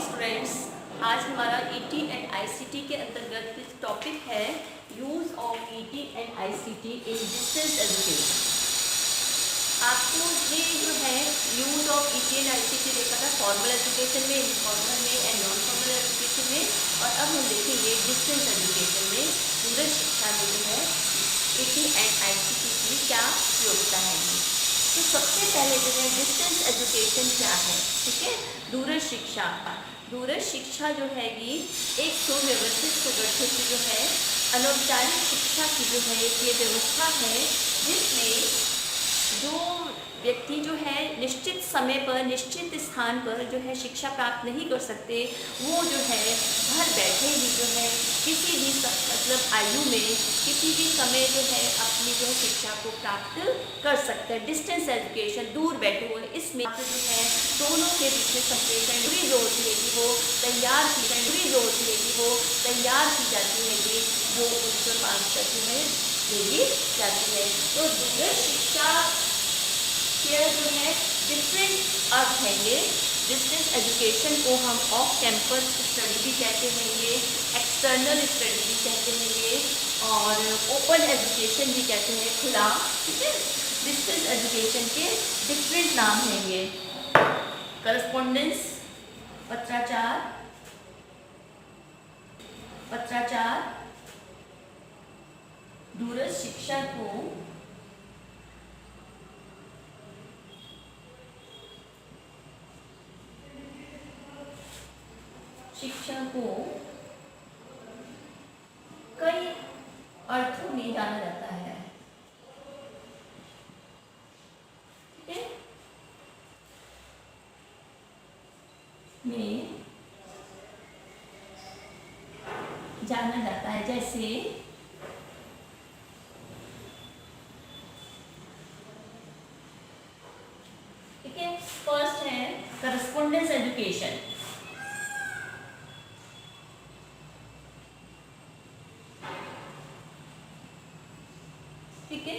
Students, आज हमारा ET and ICT के अंतर्गत टॉपिक है use of ET and ICT in distance education. आपको ये जो है use of ET and ICT देखा था फॉर्मल एजुकेशन में, इनफॉर्मल में एंड नॉन फॉर्मल एजुकेशन में, और अब हम देखेंगे डिस्टेंस एजुकेशन में दूरस्थ शिक्षा में जो है ईटी एंड आईसीटी की क्या उपयोगिता है। तो सबसे पहले जो है डिस्टेंस एजुकेशन क्या है, ठीक है। दूरस्थ शिक्षा जो हैगी एक सुव्यवस्थित सुगठित जो है अनौपचारिक शिक्षा की जो है ये व्यवस्था है, जिसमें जो व्यक्ति जो है निश्चित समय पर निश्चित स्थान पर जो है शिक्षा प्राप्त नहीं कर सकते, वो जो है घर बैठे ही जो है किसी भी मतलब आयु में किसी भी समय जो है अपनी जो है शिक्षा को प्राप्त कर सकते हैं। डिस्टेंस एजुकेशन, दूर बैठे हुए, इसमें जो है दोनों के बीच में संप्रेषण पूरी जो होती है कि वो तैयार की जाती है कि वो उनको पास जो है देगी जाती है। तो दूरस्थ शिक्षा के जो है डिफरेंट अर्थ है। ये डिस्टेंस एजुकेशन को हम ऑफ कैंपस स्टडी भी कहते हैं, ये एक्सटर्नल स्टडी भी कहते हैं, ये और ओपन एजुकेशन भी कहते हैं, खुला, ठीक है। डिस्टेंस एजुकेशन के डिफरेंट नाम हैं ये। करस्पॉन्डेंस, पत्राचार, दूरस्थ शिक्षा को कई अर्थों में जाना जाता है, ठीक है। में जाना जाता है, जैसे ठीक है। फर्स्ट है करस्पॉन्डेंस एजुकेशन, ठीक है।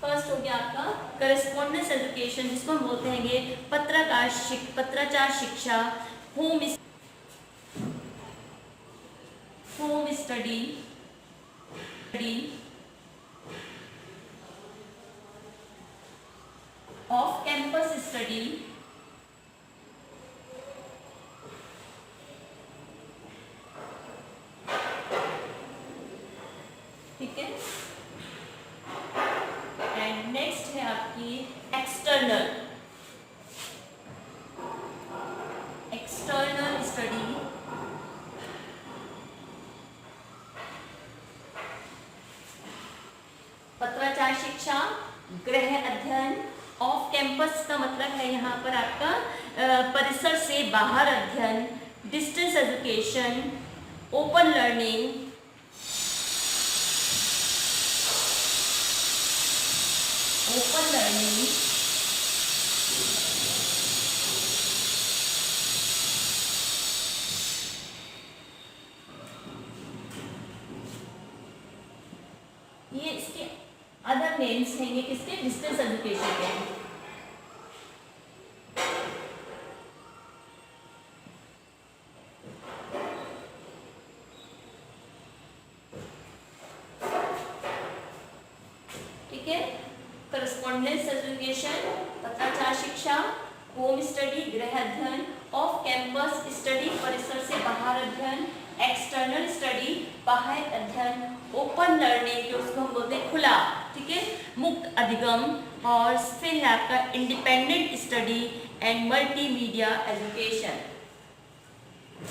फर्स्ट हो गया आपका करस्पॉन्डेंस एजुकेशन, जिसको हम बोलते हैं ये पत्राचार शिक्षा, home study, off campus study, ठीक है। एंड नेक्स्ट है आपकी एक्सटर्नल स्टडी, पत्राचार शिक्षा, गृह अध्ययन, ऑफ कैंपस का मतलब है यहाँ पर आपका परिसर से बाहर अध्ययन, डिस्टेंस एजुकेशन, ओपन लर्निंग, ये इसके अदर नेम्स हैं, ये किसके डिस्टेंस एजुकेशन के हैं। ठीक है। करस्पॉन्डेंस एजुकेशन, पत्राचार शिक्षा, होम स्टडी, गृह अध्ययन, ऑफ कैंपस स्टडी, परिसर से बाहर अध्ययन, एक्सटर्नल स्टडी, बाह्य अध्ययन, ओपन लर्निंग जो उसको हम बोलते हैं खुला, ठीक है, मुक्त अधिगम, और फिर है आपका independent study and multimedia education.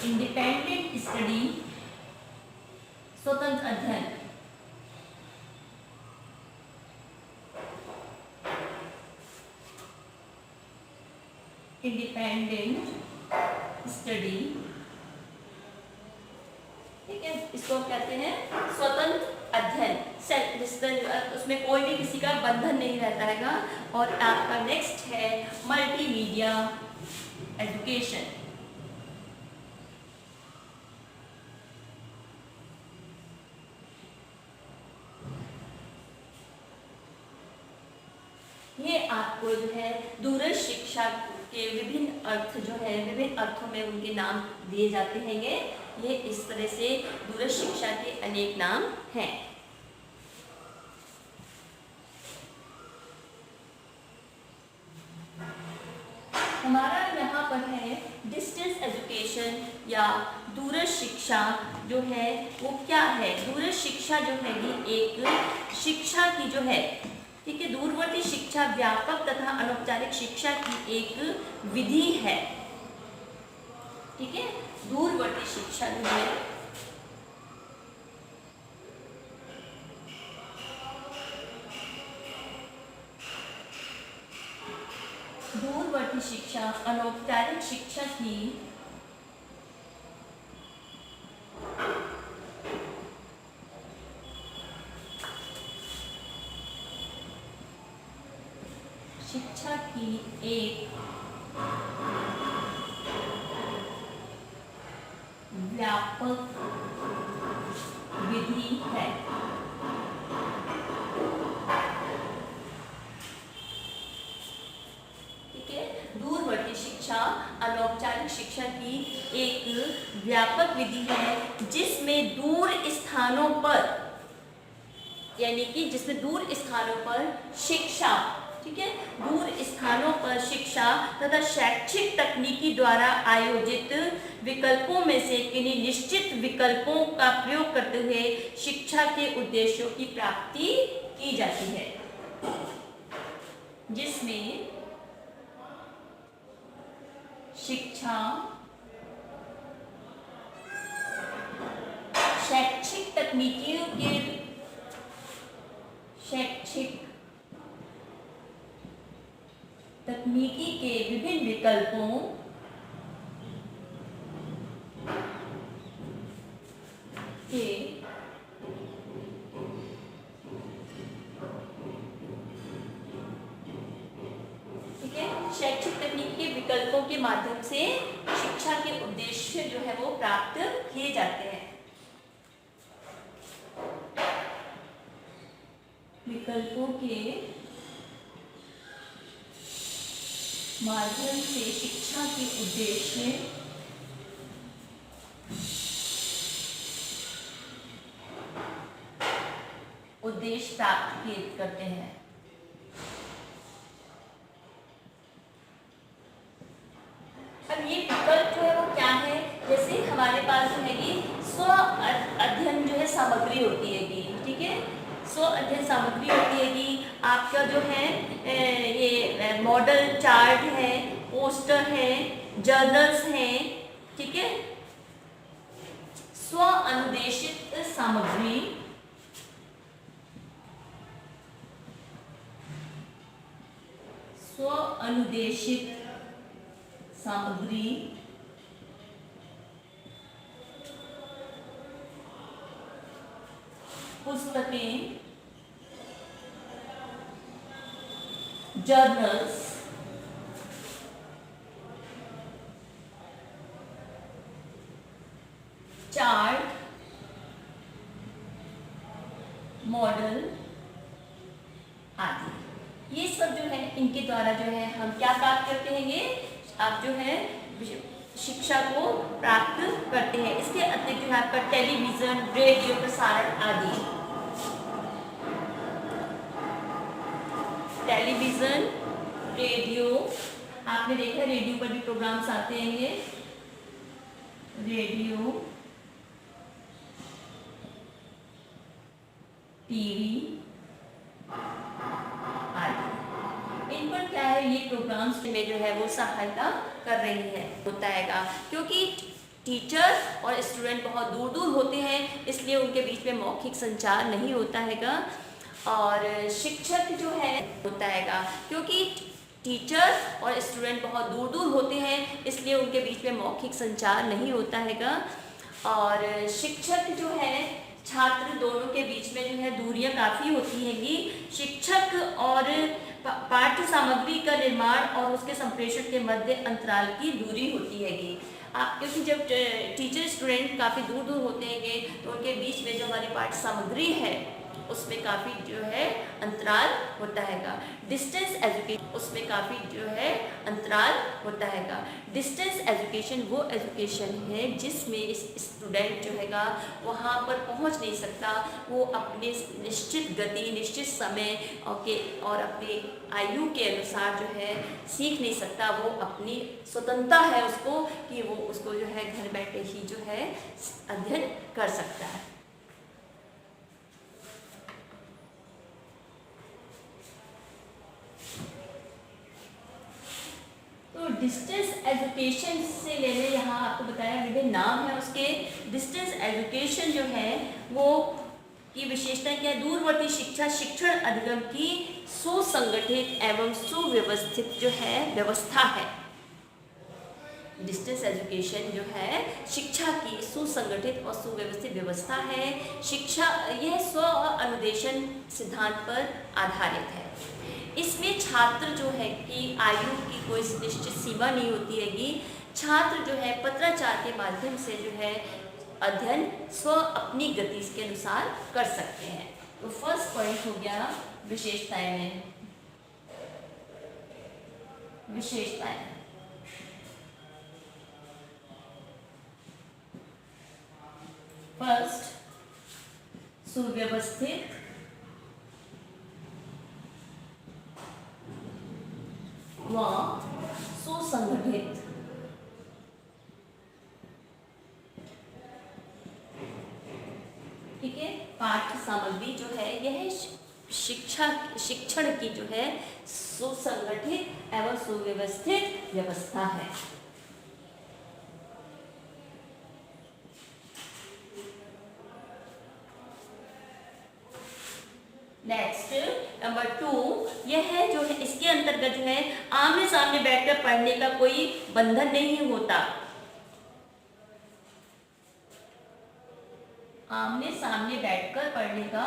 Independent study, स्वतंत्र अध्ययन, इंडिपेंडेंट स्टडी, ठीक है, इसको कहते हैं स्वतंत्र अध्ययन, उसमें कोई भी किसी का बंधन नहीं रहता है। और आपका नेक्स्ट है मल्टीमीडिया एजुकेशन। ये आपको जो है दूरस्थ शिक्षा के विभिन्न अर्थ जो है विभिन्न अर्थों में उनके नाम दिए जाते हैं। ये इस तरह से दूरस्थ शिक्षा के अनेक नाम हैं। हमारा यहाँ पर है डिस्टेंस एजुकेशन या दूरस्थ शिक्षा जो है वो क्या है। दूरस्थ शिक्षा जो है ये एक शिक्षा की जो है, ठीक है, दूरवर्ती शिक्षा व्यापक तथा अनौपचारिक शिक्षा की एक विधि है। ठीक है, दूरवर्ती शिक्षा जो है दूरवर्ती शिक्षा अनौपचारिक शिक्षा की एक व्यापक विधि है। ठीक है, दूरवर्ती शिक्षा अनौपचारिक शिक्षा की एक व्यापक विधि है जिसमें दूर स्थानों पर, यानी कि जिसमें दूर स्थानों पर शिक्षा, ठीक है, दूर स्थानों पर शिक्षा तथा शैक्षिक तकनीकी द्वारा आयोजित विकल्पों में से किन्हीं निश्चित विकल्पों का प्रयोग करते हुए शिक्षा के उद्देश्यों की प्राप्ति की जाती है, जिसमें शिक्षा शैक्षिक तकनीकियों के तकनीकी के विभिन्न विकल्पों के शैक्षिक तकनीक के विकल्पों के माध्यम से शिक्षा के उद्देश्य जो है वो प्राप्त किए जाते हैं। विकल्पों के माध्यम से शिक्षा के उद्देश्य प्राप्त करते हैं। अब ये विकल्प जो है वो क्या है, जैसे हमारे पास जो है ये स्व अध्ययन जो है सामग्री होती है, ठीक है, स्व अध्ययन सामग्री होती है कि आपका जो है ये मॉडल चार्ट है, पोस्टर है, जर्नल्स हैं, ठीक है, स्व अनुदेशित सामग्री, स्व अनुदेशित सामग्री, पुस्तकें, जर्नल्स, चार्ट, मॉडल आदि, ये सब जो है इनके द्वारा जो है हम क्या प्राप्त करते हैं, ये आप जो है शिक्षा को प्राप्त करते हैं। इसके अतिरिक्त जो है आपका टेलीविजन, रेडियो प्रसारण आदि, टेलीविजन, रेडियो, आपने देखा है रेडियो पर भी प्रोग्राम्स आते हैं, ये रेडियो, टीवी आदि, इन पर क्या है ये प्रोग्राम्स में जो है वो सहायता कर रही है, होता हैगा, क्योंकि टीचर और स्टूडेंट बहुत दूर दूर होते हैं, इसलिए उनके बीच में मौखिक संचार नहीं होता हैगा। और शिक्षक जो है होता हैगा, क्योंकि टीचर और स्टूडेंट बहुत दूर दूर होते हैं, इसलिए उनके बीच में मौखिक संचार नहीं होता हैगा। और शिक्षक जो है छात्र दोनों के बीच में जो है दूरियां काफ़ी होती हैंगी। शिक्षक और पाठ्य सामग्री का निर्माण और उसके संप्रेषण के मध्य अंतराल की दूरी होती हैगी। आप क्योंकि जब टीचर स्टूडेंट काफ़ी दूर दूर होते हैंगे तो उनके बीच में जो हमारी पाठ्य सामग्री है उसमें काफ़ी जो है अंतराल होता हैगा। डिस्टेंस एजुकेशन, उसमें काफ़ी जो है अंतराल होता हैगा। डिस्टेंस एजुकेशन वो एजुकेशन है जिसमें स्टूडेंट जो हैगा वहाँ पर पहुँच नहीं सकता, वो अपने निश्चित गति, निश्चित समय और अपने आयु के अनुसार जो है सीख नहीं सकता। वो अपनी स्वतंत्रता है उसको कि वो उसको जो है घर बैठे ही जो है अध्ययन कर सकता है। तो डिस्टेंस एजुकेशन से लेने यहाँ आपको बताया विभिन्न नाम है उसके। डिस्टेंस एजुकेशन जो है वो की विशेषता क्या है? दूरवर्ती शिक्षा शिक्षण अधिगम की सुसंगठित एवं सुव्यवस्थित जो है व्यवस्था है। डिस्टेंस एजुकेशन जो है शिक्षा की सुसंगठित और सुव्यवस्थित व्यवस्था है। शिक्षा यह स्व अनुदेशन सिद्धांत पर आधारित है। इसमें छात्र जो है कि आयु की कोई निश्चित सीमा नहीं होती हैगी। छात्र जो है पत्राचार के माध्यम से जो है अध्ययन स्व अपनी गति के अनुसार कर सकते हैं। तो फर्स्ट पॉइंट हो गया विशेषताएं में। विशेषताएं, फर्स्ट सुव्यवस्थित व सुसंगठित। ठीक है, पाठ्य सामग्री जो है यह शिक्षण की जो है सुसंगठित एवं सुव्यवस्थित व्यवस्था है। नेक्स्ट नंबर 2, यह है जो है इसके अंतर्गत जो है आमने सामने बैठकर पढ़ने का कोई बंधन नहीं होता। आमने सामने बैठकर पढ़ने का,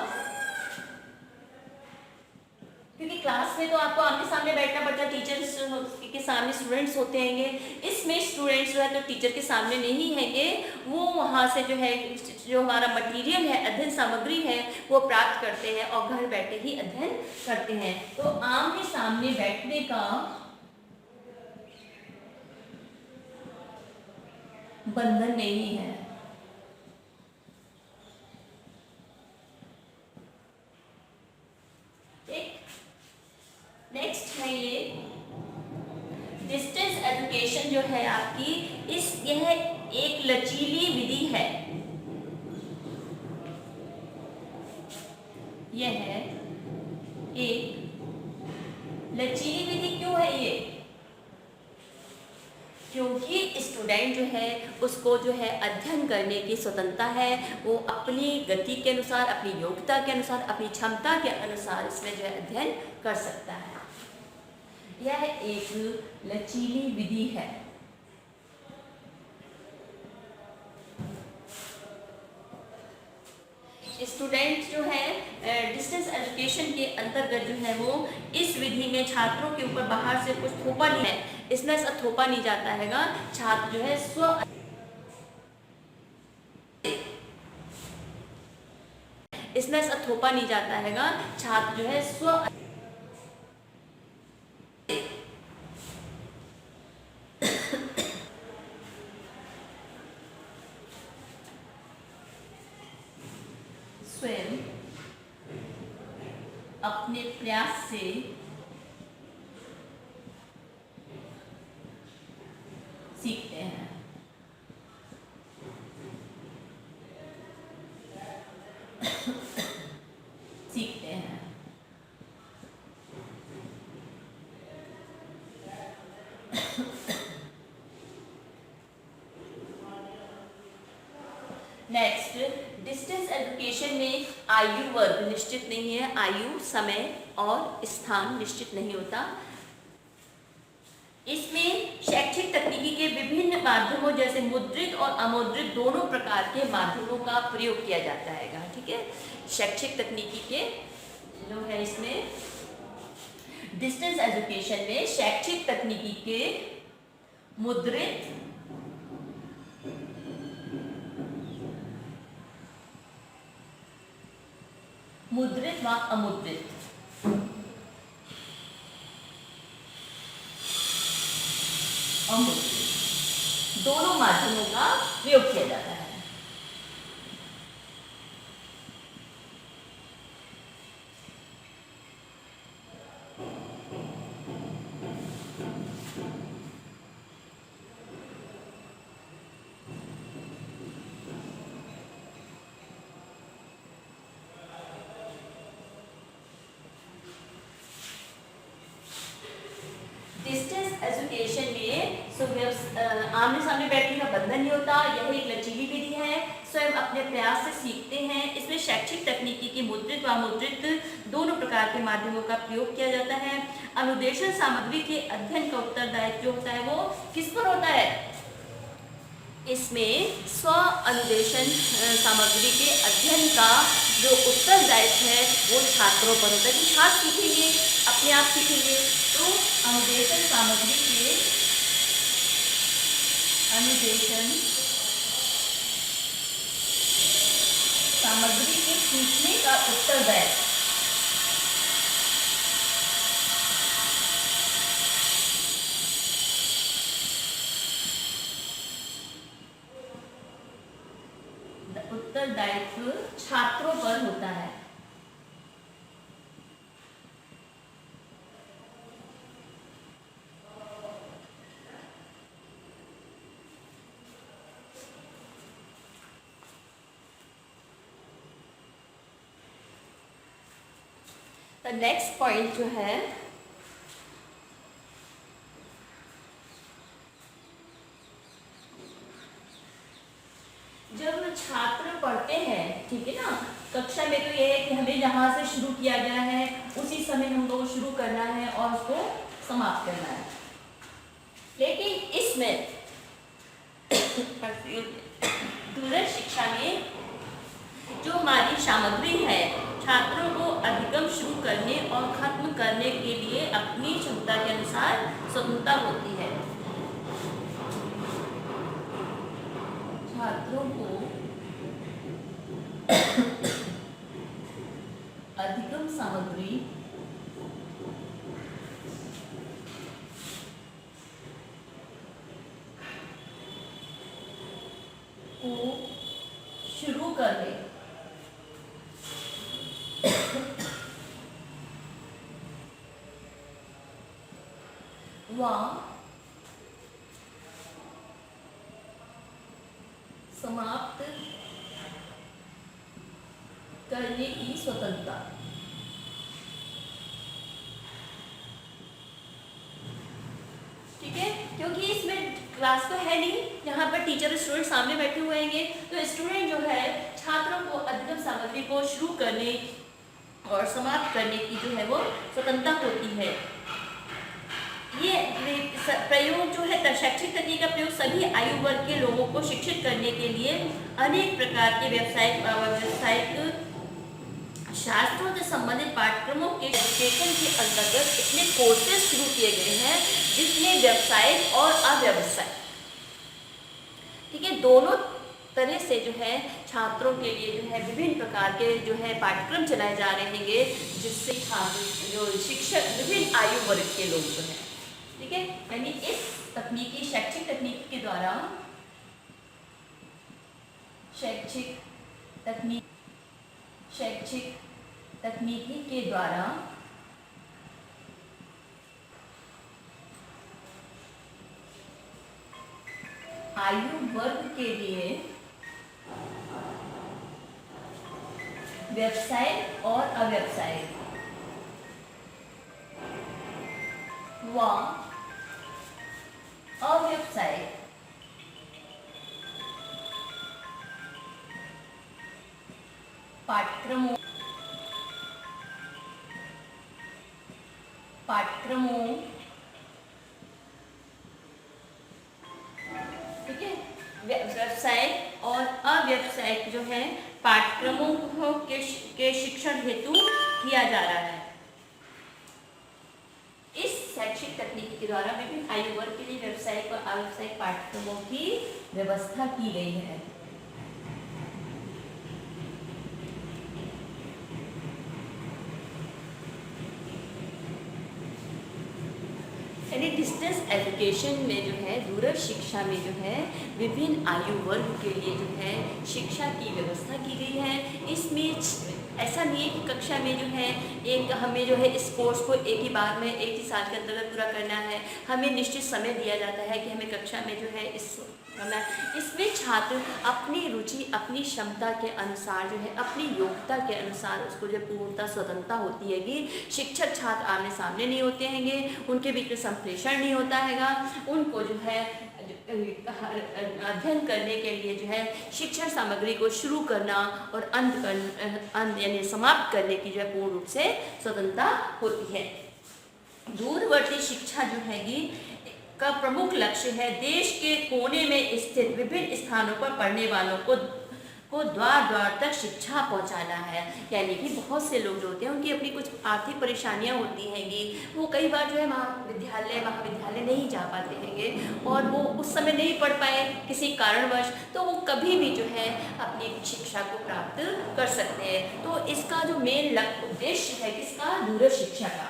क्योंकि क्लास में तो आपको आमने सामने बैठना पड़ता है, टीचर्स के सामने स्टूडेंट्स होते हैंगे। इसमें स्टूडेंट्स जो है तो टीचर के सामने नहीं हैंगे, वो वहाँ से जो है जो हमारा मटेरियल है, अध्ययन सामग्री है, वो प्राप्त करते हैं और घर बैठे ही अध्ययन करते हैं। तो आमने सामने बैठने का बंधन नहीं है। नेक्स्ट है ये डिस्टेंस एजुकेशन जो है आपकी, यह एक लचीली विधि है। यह है एक लचीली विधि। क्यों है ये? क्योंकि स्टूडेंट जो है उसको जो है अध्ययन करने की स्वतंत्रता है। वो अपनी गति के अनुसार, अपनी योग्यता के अनुसार, अपनी क्षमता के अनुसार इसमें जो है अध्ययन कर सकता है। यह एक लचीली विधि है। स्टूडेंट जो है डिस्टेंस एजुकेशन के अंतर्गत जो है वो इस विधि में छात्रों के ऊपर बाहर से कुछ थोपा नहीं है, इसमें ऐसा थोपा नहीं जाता हैगा। छात्र जो है इसमें ऐसा थोपा नहीं जाता हैगा। छात्र जो है स्वयं अपने प्रयास से सीखते हैं। सीखते हैं। नेक्स्ट, डिस्टेंस एजुकेशन में आयु वर्ग निश्चित नहीं है। आयु, समय और स्थान निश्चित नहीं होता। इसमें शैक्षिक तकनीकी के विभिन्न माध्यमों जैसे मुद्रित और अमुद्रित दोनों प्रकार के माध्यमों का प्रयोग किया जाता है। ठीक है, शैक्षिक तकनीकी के जो है इसमें डिस्टेंस एजुकेशन में शैक्षिक तकनीकी के मुद्रित मुद्रित व अमुद्रित दोनों माध्यमों का प्रयोग किया जाता है। डिस्टेंस एजुकेशन में आमने सामने बैठने का बंधन नहीं होता। यह एक लचीली विधि है, स्वयं अपने प्रयास से सीखते हैं। इसमें शैक्षिक तकनीकी की मुद्रित व अमुद्रित दोनों प्रकार के माध्यमों का प्रयोग किया जाता है। अनुदेशन सामग्री के अध्ययन का उत्तरदायित्व जो होता है वो किस पर होता है? इसमें स्व अनुदेशन सामग्री के अध्ययन का जो उत्तरदायित्व है वो छात्रों पर होता है कि छात्र सीखेंगे, अपने आप सीखेंगे। तो अनुदेशन सामग्री के सीखने का उत्तरदायित्व छात्रों पर होता है। नेक्स्ट पॉइंट जो है जब छात्र पढ़ते हैं, ठीक है ना, कक्षा में तो ये है कि हमें जहाँ से शुरू किया गया है उसी समय हमको शुरू करना है और उसको समाप्त करना है। लेकिन इसमें दूरस्थ शिक्षा में जो हमारी सामग्री है छात्रों को अधिगम शुरू करने और खत्म करने के लिए अपनी क्षमता के अनुसार स्वतंत्रता होती है। छात्रों को अधिगम सामग्री को शुरू करने व समाप्त करने की स्वतंत्रता। ठीक है, क्योंकि इसमें क्लास तो है नहीं, यहाँ पर टीचर स्टूडेंट सामने बैठे हुए हैं, तो स्टूडेंट जो है छात्रों को अधिगम सामग्री को शुरू करने और समाप्त करने की जो है वो स्वतंत्रता होती है। ये प्रयोग जो है शैक्षिक तकनीक का प्रयोग सभी आयु वर्ग के लोगों को शिक्षित करने के लिए अनेक प्रकार के व्यावसायिक शास्त्रों से संबंधित पाठ्यक्रमों के एजुकेशन के अंतर्गत इतने कोर्सेज शुरू किए गए हैं जिसमें व्यावसायिक और अव्यवसायिक, ठीक है, दोनों तरह से जो है छात्रों के लिए जो है विभिन्न प्रकार के जो है पाठ्यक्रम चलाए जा रहे हैं जिससे छात्र जो शिक्षक विभिन्न आयु वर्ग के लोग जो है, ठीक है, यानी इस तकनीकी शैक्षिक तकनीक के द्वारा शैक्षिक तकनीकी के द्वारा आयु वर्ग के लिए व्यावसायिक और अव्यवसायिक व अव्यवसायिक पाठ्यक्रमों ठीक है, व्यावसायिक और अव्यवसायिक जो है पाठ्यक्रमों के शिक्षण हेतु किया जा रहा है। इस शैक्षिक तकनीक के द्वारा विभिन्न आयु वर्ग के लिए व्यावसायिक और अव्यवसायिक पाठ्यक्रमों की व्यवस्था की गई है। यानी डिस्टेंस एजुकेशन में जो है, दूरस्थ शिक्षा में जो है विभिन्न आयु वर्ग के लिए जो है शिक्षा की व्यवस्था की गई है। इसमें ऐसा नहीं है कि कक्षा में जो है एक हमें जो है इस कोर्स को एक ही बार में एक ही साल के अंतर्गत पूरा करना है। हमें निश्चित समय दिया जाता है कि हमें कक्षा में जो है इस करना है। इसमें छात्र अपनी रुचि, अपनी क्षमता के अनुसार जो है, अपनी योग्यता के अनुसार उसको जो पूर्णतः स्वतंत्रता होती है कि शिक्षक छात्र आमने सामने नहीं होते हैंगे, उनके बीच में संप्रेषण नहीं होता हैगा। उनको जो है अध्ययन करने के लिए जो है शिक्षण सामग्री को शुरू करना और अंत यानी समाप्त करने की जो है पूर्ण रूप से स्वतंत्रता होती है। दूरवर्ती शिक्षा जो हैगी का प्रमुख लक्ष्य है देश के कोने में स्थित विभिन्न स्थानों पर पढ़ने वालों को द्वार द्वार तक शिक्षा पहुंचाना है। यानी कि बहुत से लोग जो होते हैं उनकी अपनी कुछ आर्थिक परेशानियां होती हैंगी, वो कई बार जो है महाविद्यालय नहीं जा पाते हैंगे और वो उस समय नहीं पढ़ पाए किसी कारणवश, तो वो कभी भी जो है अपनी शिक्षा को प्राप्त कर सकते हैं। तो इसका जो मेन उद्देश्य है किसका, दूरस्थ शिक्षा का,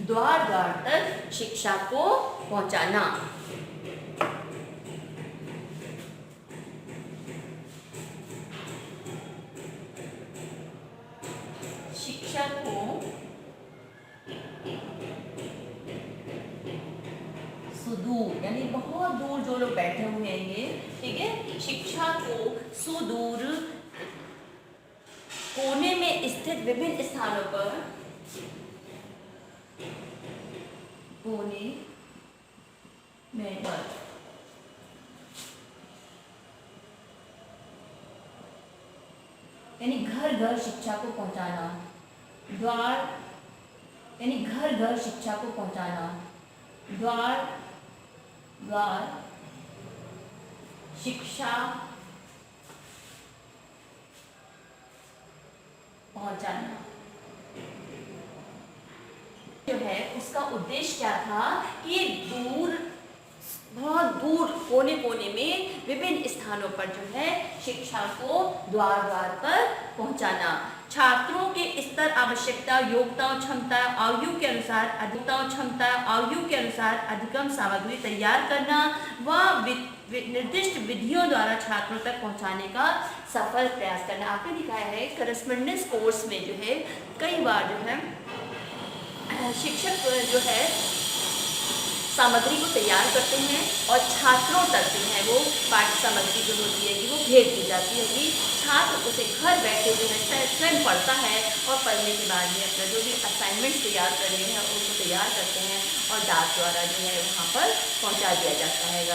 द्वार द्वार तक शिक्षा को पहुंचाना। शिक्षा को सुदूर यानी बहुत दूर जो लोग बैठे हुए हैं, ठीक है, शिक्षा को सुदूर कोने में स्थित विभिन्न स्थानों पर, कोने में यानी घर घर शिक्षा को पहुंचाना, द्वार यानी घर घर शिक्षा को पहुंचाना, द्वार द्वार शिक्षा पहुंचाना जो है उसका उद्देश्य क्या था कि बहुत दूर कोने कोने में विभिन्न स्थानों पर जो है शिक्षा को द्वार द्वार पर पहुंचाना। छात्रों के स्तर, आवश्यकता, योग्यता, क्षमता, आयु के अनुसार अधिगम सामग्री तैयार करना व निर्दिष्ट विधियों द्वारा छात्रों तक पहुंचाने का सफल प्रयास करना। आपने दिखाया है करस्पॉन्डेंस कोर्स में जो है कई बार जो है शिक्षक जो है सामग्री को तैयार करते हैं और छात्रों तक जो है वो पाठ्य सामग्री जो होती है कि वो भेज दी जाती है कि छात्र उसे घर बैठे जो है स्वयं पढ़ता है और पढ़ने के बाद में अपना जो भी असाइनमेंट्स तैयार करने हैं उनको तैयार करते हैं और डाक द्वारा जो है वहाँ पर पहुँचा दिया जाता है।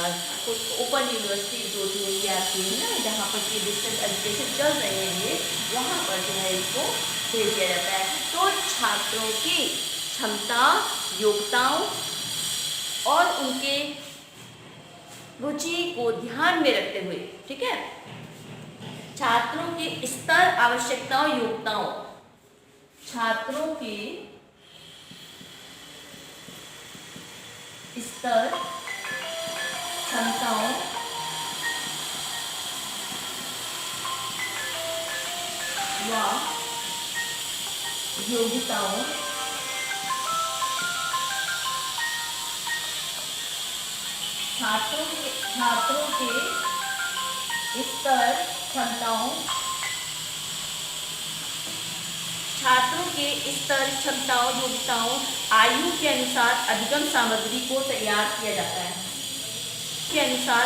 ओपन यूनिवर्सिटी जो भी है आपकी है ना, जहाँ पर कि डिस्टेंस एजुकेशन चल रहे हैं वहाँ पर जो है इसको भेज दिया जाता है। तो छात्रों की क्षमता, योग्यताओं और उनके रुचि को ध्यान में रखते हुए, ठीक है, छात्रों के स्तर, आवश्यकताओं, योग्यताओं, छात्रों के स्तर, क्षमताओं व योग्यताओं छात्रों के स्तर, क्षमताओं, योग्यताओं, आयु के अनुसार अधिगम सामग्री को तैयार किया जाता है, के अनुसार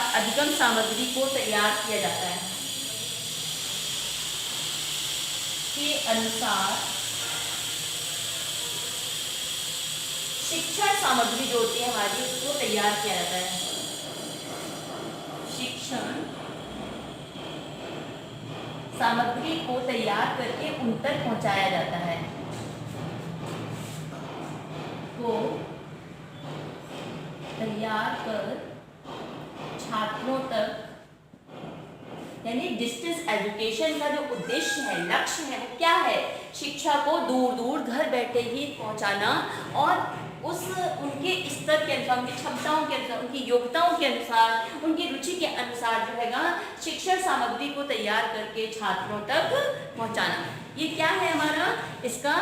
शिक्षण सामग्री जो होती है हमारी उसको तैयार किया जाता है। शिक्षण सामग्री को तैयार करके उन तक पहुंचाया जाता है, को तैयार कर छात्रों तक, यानी डिस्टेंस एजुकेशन का जो उद्देश्य है, लक्ष्य है, वो क्या है, शिक्षा को दूर दूर घर बैठे ही पहुंचाना और उस उनके स्तर के अनुसार, उनकी क्षमताओं के अनुसार, उनकी योग्यताओं के अनुसार, उनकी रुचि के अनुसार जो है शिक्षण सामग्री को तैयार करके छात्रों तक पहुंचाना। ये क्या है हमारा, इसका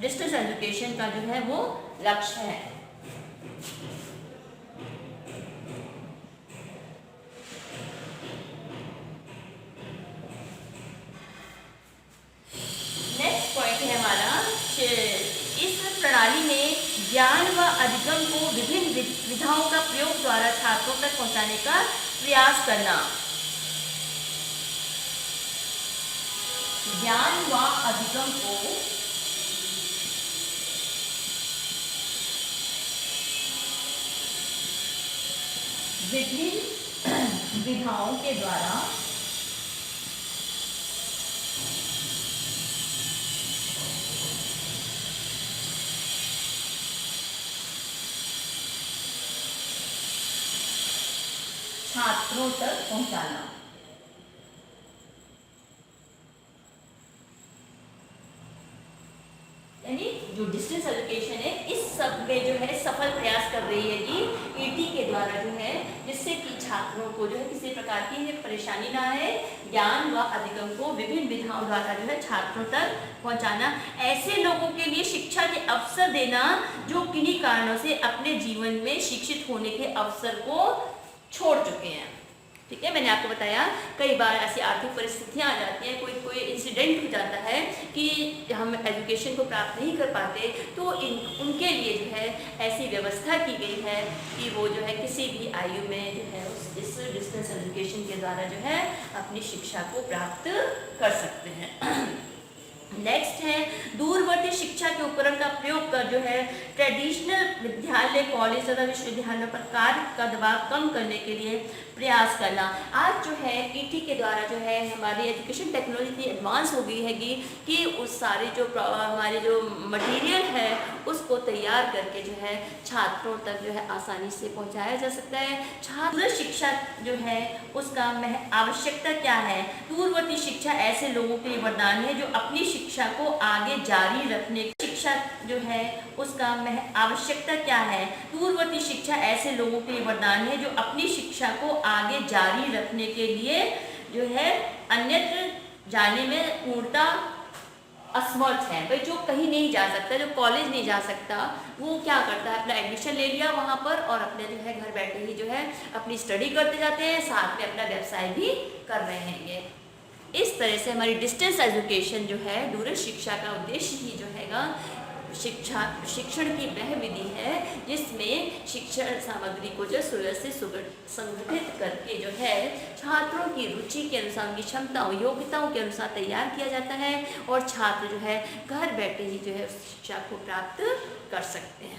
डिस्टेंस एजुकेशन का जो है वो लक्ष्य है। नेक्स्ट पॉइंट है हमारा, इस प्रणाली में ज्ञान व अधिगम को विभिन्न विधाओं का प्रयोग द्वारा छात्रों तक पहुंचाने का प्रयास करना। ज्ञान व अधिगम को विभिन्न विधाओं के द्वारा छात्रों तक पहुंचाना। यानी जो डिस्टेंस एजुकेशन है इस सब में जो है सफल प्रयास कर रही है कि ईटी के द्वारा जो है, जिससे कि छात्रों को जो है किसी प्रकार की परेशानी ना आए, ज्ञान व अधिगम को विभिन्न विधाओं द्वारा जो है छात्रों तक पहुंचाना। ऐसे लोगों के लिए शिक्षा के अवसर देना जो किन्हीं कारणों से अपने जीवन में शिक्षित होने के अवसर को छोड़ चुके हैं। ठीक है, मैंने आपको बताया कई बार ऐसी आर्थिक परिस्थितियां आ जाती हैं, कोई इंसिडेंट हो जाता है कि हम एजुकेशन को प्राप्त नहीं कर पाते, तो उनके लिए जो है ऐसी व्यवस्था की गई है कि वो जो है किसी भी आयु में जो है इस डिस्टेंस एजुकेशन के द्वारा जो है अपनी शिक्षा को प्राप्त कर सकते हैं। नेक्स्ट है दूरवर्ती शिक्षा के उपकरण का प्रयोग कर जो है ट्रेडिशनल विद्यालय, कॉलेज तथा विश्वविद्यालयों पर कार्य का दबाव कम करने के लिए प्रयास करना। आज जो है ईटी के द्वारा जो है हमारी एजुकेशन टेक्नोलॉजी इतनी एडवांस हो गई है कि उस सारे जो हमारे जो मटेरियल है उसको तैयार करके जो है छात्रों तक जो है आसानी से पहुंचाया जा सकता है। छात्र शिक्षा जो है उसका आवश्यकता क्या है? दूरवर्ती शिक्षा ऐसे लोगों के लिए वरदान है जो अपनी शिक्षा को आगे जारी रखने, शिक्षा जो है उसका आवश्यकता क्या है? दूरवर्ती शिक्षा ऐसे लोगों के लिए वरदान है जो अपनी शिक्षा को आगे जारी रखने के लिए जो है अन्यत्र जाने में पूर्णतः असमर्थ है। भाई जो कहीं नहीं जा सकता, जो कॉलेज नहीं जा सकता, वो क्या करता है, अपना एडमिशन ले लिया वहाँ पर और अपने जो है घर बैठे ही जो है अपनी स्टडी करते जाते हैं, साथ में अपना व्यवसाय भी कर रहे हैं। इस तरह से हमारी डिस्टेंस एजुकेशन जो है, दूरस्थ शिक्षा का उद्देश्य ही जो हैगा शिक्षण की वह विधि है जिसमें शिक्षण सामग्री को जो सुव्यवस्थित संगठित करके जो है छात्रों की रुचि के अनुसार, उनकी क्षमताओं, योग्यताओं के अनुसार तैयार किया जाता है और छात्र जो है घर बैठे ही जो है शिक्षा को प्राप्त कर सकते हैं।